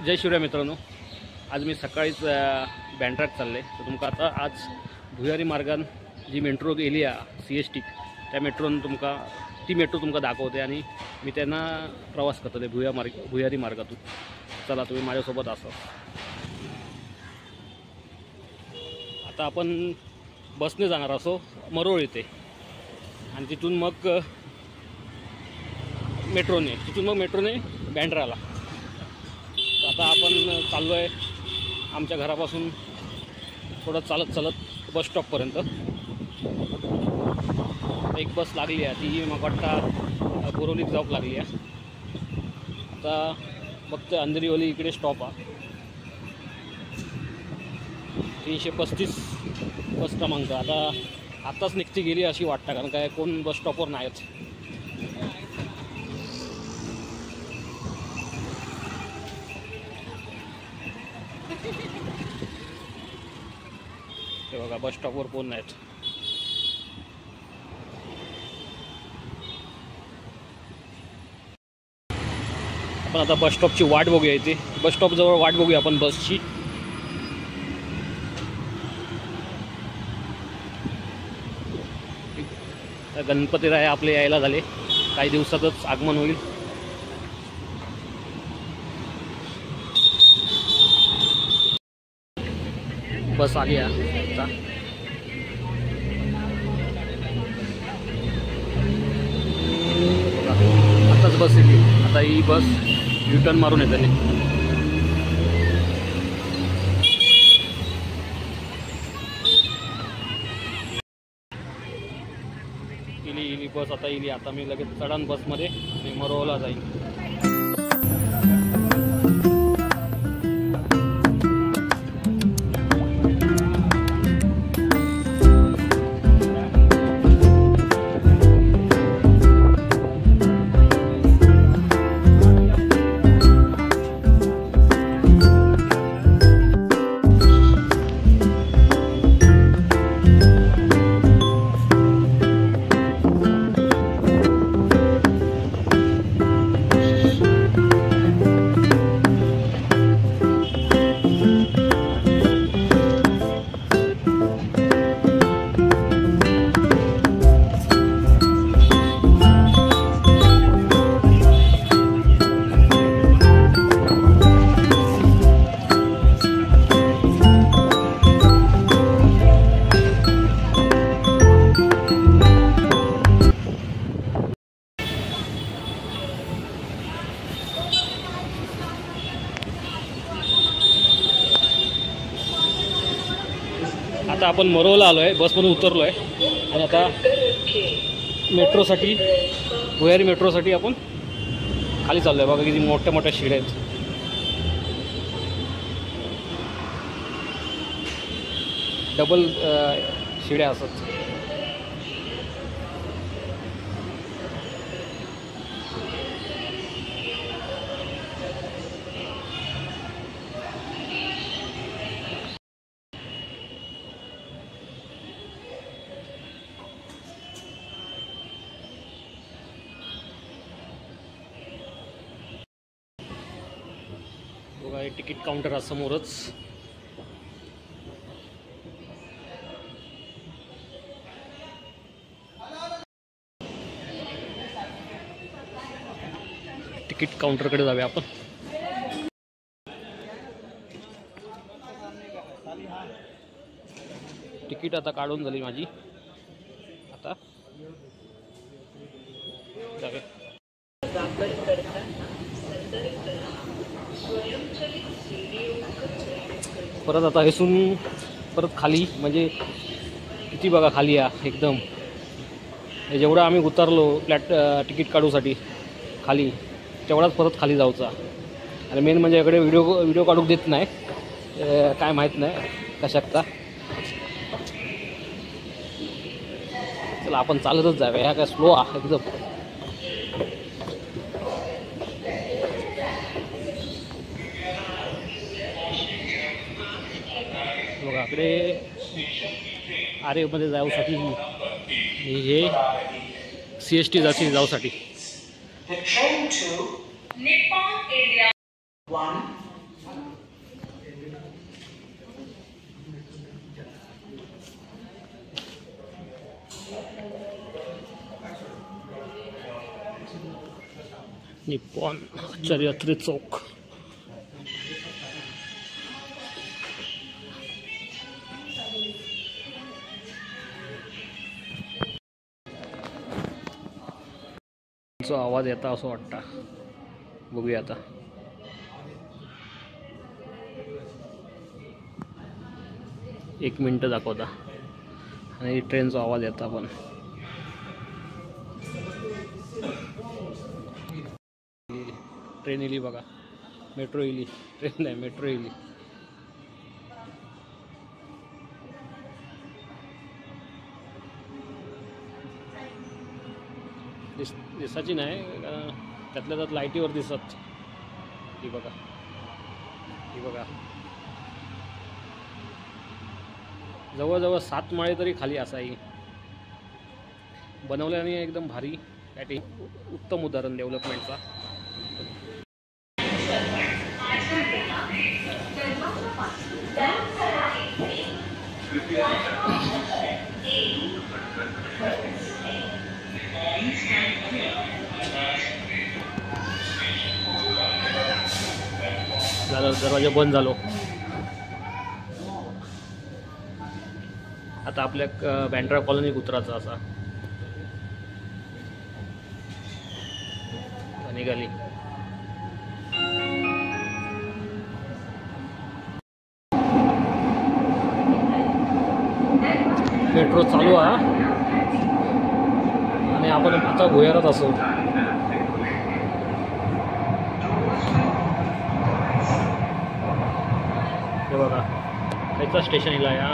जय शिवराय मित्रांनो, आज मी सकाळीच बँड्राक चालले. तर तुमका आता आज भुयारी मार्गान जी मेट्रो गेली आहे CST, त्या मेट्रोन ती मेट्रो तुमका दाखवते आणि मी त्यांना प्रवास करतले भुयारी मार्गातून. चला तुम्ही माझ्यासोबत असा. आता आपण बसने जाणार असो मरोळ येथे आणि तिथून मग मेट्रोने बँड्राला. आता आपण चाललो आहे आमच्या घरापासून थोडं चालत बस स्टॉपपर्यंत. एक बस लागली आहे, ती मग वाटता बोरोलीत जॉब लागली आहे. आता फक्त अंधेरीवली इकडे स्टॉप आहे. 335 बस क्रमांक आताच निघती गेली अशी वाटतं, कारण काय कोण बस स्टॉपवर नाहीत. ते बघा बस स्टॉपवर कोण नाहीत. आपण आता बस स्टॉपची वाट बघूया. इथे बस स्टॉप जवळ वाट बघूया आपण बसची. गणपतीराय आपले यायला झाले, काही दिवसातच आगमन होईल. बस आली आहे आताच बस येते. आता ही बस रिटर्न मारून येते. इली बस आता इली. आता मी लगेच चढण बसमध्ये आणि मरोळला जाईन. आता आपण मरोळला आलो आहे, बसमधून उतरलो आहे आणि आता भुयारी मेट्रोसाठी आपण खाली चाललो आहे. बघा किती मोठ्या मोठ्या शिड्या आहेत. डबल शिड्या असतात. बघा हे तिकीट काउंटर आहे समोरच. तिकीट काउंटरकडे जाऊया आपण. तिकीट आता काढून झाली माझी. आता जाऊया. परत आता हेसून परत खाली, म्हणजे किती बघा खाली आहे एकदम. जेवढं आम्ही उतरलो तिकीट काढूसाठी खाली, तेवढाच परत खाली जाऊचा. आणि मेन म्हणजे इकडे व्हिडिओ काढू देत नाही, काय माहीत नाही कशाकता. चला आपण चालतच जाऊया. ह्या काय स्लो आहे एकदम. बघा इकडे आरेमध्ये जाऊसाठी हे CST जाऊसाठी. The train to Nippon Area 1 Nippon Acharya Chowk. आवाज येता असं वाटतं. बघूया आता. एक मिनटं दाखवता आणि ट्रेनचा आवाज येता पण. ट्रेन इली बघा. मेट्रो इली. ट्रेन नाही, मेट्रो इली. दिसाची नाही, त्यातल्या त्यात लाईटीवर दिसत. ही बघा, ही बघा. जवळजवळ 7 माळे तरी खाली असाही बनवल्याने एकदम भारी. काय उत्तम उदाहरण डेव्हलपमेंटचा. झालं, दरवाजा बंद झालो. आता आपल्या बँड्रा कॉलनीत उतरायचं असा. निघाली. मेट्रो चालू आहे आणि आपण आता भुयारात असो. हे बघा, खायचा स्टेशन इला या.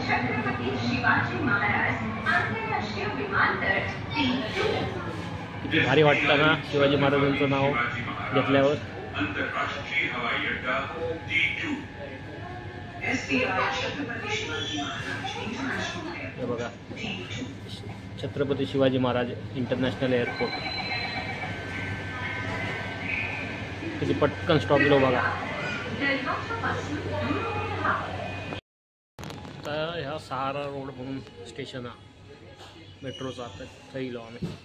छत्रपती शिवाजी महाराज आंतरराष्ट्रीय विमानतळ. किती भारी वाटतं ना शिवाजी महाराजांचं नाव घेतल्यावर. आंतरराष्ट्रीय हवाई अड्डा D2. छत्रपती शिवाजी महाराज इंटरनॅशनल. हे बघा, छत्रपती शिवाजी महाराज इंटरनॅशनल एअरपोर्ट. किती पटकन स्टॉप दिलो बघा. आता ह्या सहारा रोड म्हणून स्टेशन आहे मेट्रोचा. आता थंय येयलो आम्ही.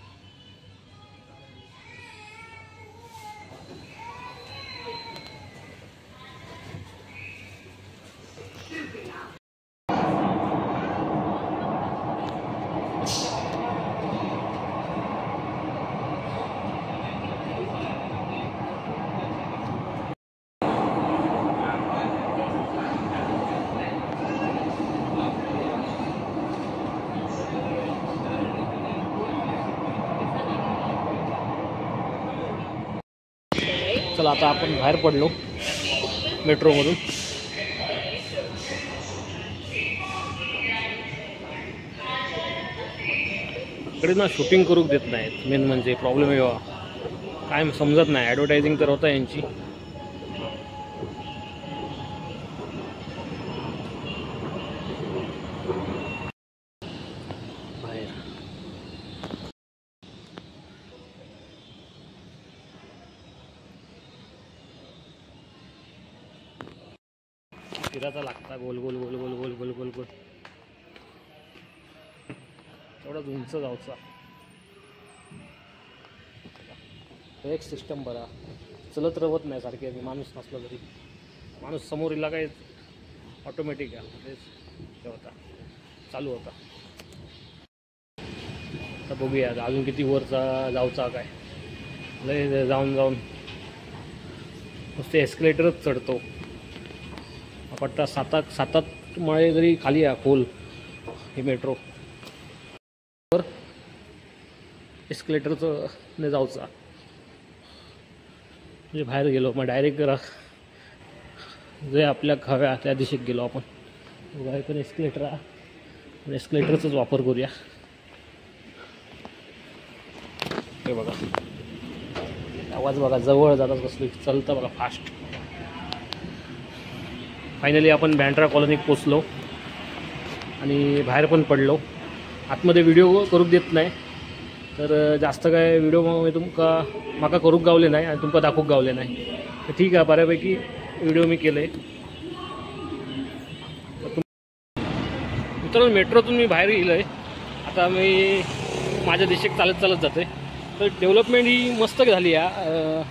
चला, आता आपण बाहेर पडलो मेट्रोमधून. इकडे ना शूटिंग करूक देत नाहीत. मेन म्हणजे प्रॉब्लेम आहे काय समजत नाही. ॲडव्हर्टायझिंग तर होता यांची. बाहेर फिरायचा लागता. गोल गोल गोल गोल गोल गोल गोल गोल. तेवढाच उंच जाऊचा. एक सिस्टम बरा. चलत रवत नाही सारखे. माणूस नसला तरी माणूस समोर इला काय ऑटोमॅटिक आहे. तेच होता, चालू होता. आता बघूया अजून किती वरचा जाऊचा. काय लय जाऊन जाऊन नुसते एस्केलेटरच चढतो. पट्टा 7-8 माळे जरी खाली आहे खोल ही मेट्रो. एस्केलेटरचं ने जाऊचा म्हणजे बाहेर गेलो मग डायरेक्ट जे आपल्या हव्या त्या दिशेत गेलो आपण. बघा पण एस्केलेटर आहे. एस्केलेटरचाच वापर करूया. हे बघा आवाज बघा. जवळ जातात कसली चलतं बघा फास्ट. फायनली आपण बँड्रा कॉलनीत पोचलो आणि बाहेर पण पडलो. आतमध्ये व्हिडिओ करूक देत नाही तर जास्त काय व्हिडिओ माका करूक गावले नाही आणि तुमका दाखवूक गावले नाही. तर ठीक आहे, बऱ्यापैकी व्हिडिओ मी केले. मित्रांनो मेट्रोतून मी बाहेर गेलो आहे. आता मी माझ्या दिशेत चालत जाते. तर डेव्हलपमेंट ही मस्त झाली आहे.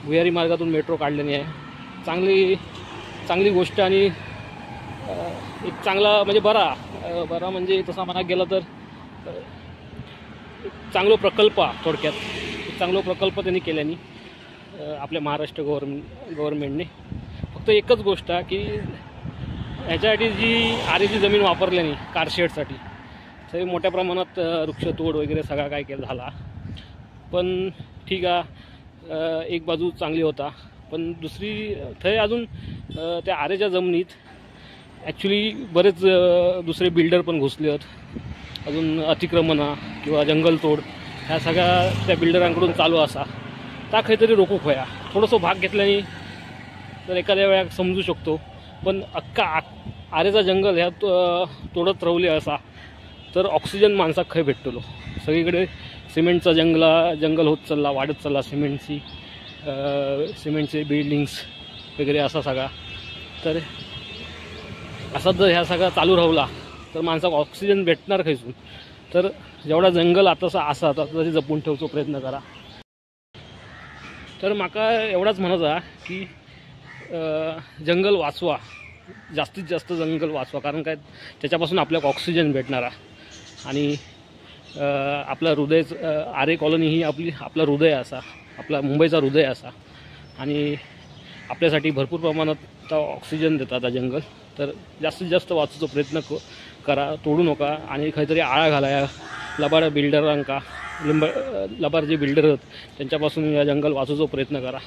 भुयारी मार्गातून मेट्रो काढल्याने आहे. चांगली गोष्ट आणि एक चांगला म्हणजे बरा म्हणजे तसा म्हणायला गेला तर एक चांगला प्रकल्प थोडक्यात एक चांगला प्रकल्प त्यांनी केल्याने आपल्या महाराष्ट्र गव्हर्नमेंटने. फक्त एकच गोष्ट आहे की ह्याच्यासाठी जी आरेची जमीन वापरल्याने कारशेडसाठी तरी मोठ्या प्रमाणात वृक्षतोड वगैरे सगळा काय केला झाला. पण ठीक आहे, एक बाजू चांगली होता. पण दुसरी थंय अजून त्या आरेच्या जमिनीत ॲक्च्युली बरेच दुसरे बिल्डर पण घुसले आहेत. अजून अतिक्रमणा किंवा जंगलतोड ह्या सगळ्या त्या बिल्डरांकडून चालू असा त्या काहीतरी रोखूक होया. थोडंसं भाग घेतल्याने तर एखाद्या वेळा समजू शकतो. पण अख्खा आरेचा जंगल ह्या तोडत राहले असा तर ऑक्सिजन माणसाक खंय भेटतलो. सगळीकडे सिमेंटचा जंगल होत चालला, वाढत चालला. सिमेंटचे बिल्डिंग्स वगैरे असा सगळा. तर असाच जर ह्या सगळा चालू राहिला तर माणसाक ऑक्सिजन भेटणार खैसून. तर जेवढा जंगल आताचा असा तरी जपून ठेवतो प्रयत्न करा. तर माका एवढाच म्हणायचा की जंगल वाचवा, जास्तीत जास्त जंगल वाचवा. कारण काय त्याच्यापासून आपल्याला ऑक्सिजन भेटणारा. आणि आपला हृदय आरे कॉलनी ही आपला हृदय असा, आपला मुंबईचा हृदय असा. आणि आपल्यासाठी भरपूर प्रमाणात ऑक्सिजन देतात जंगल. तर जास्तीत जास्त वाचूचा प्रयत्न करा, तोडू नका. आणि काहीतरी आळा घालाया लबाड बिल्डरांका. लबाड जे बिल्डर आहेत त्यांच्यापासून या जंगल वाचूचा प्रयत्न करा.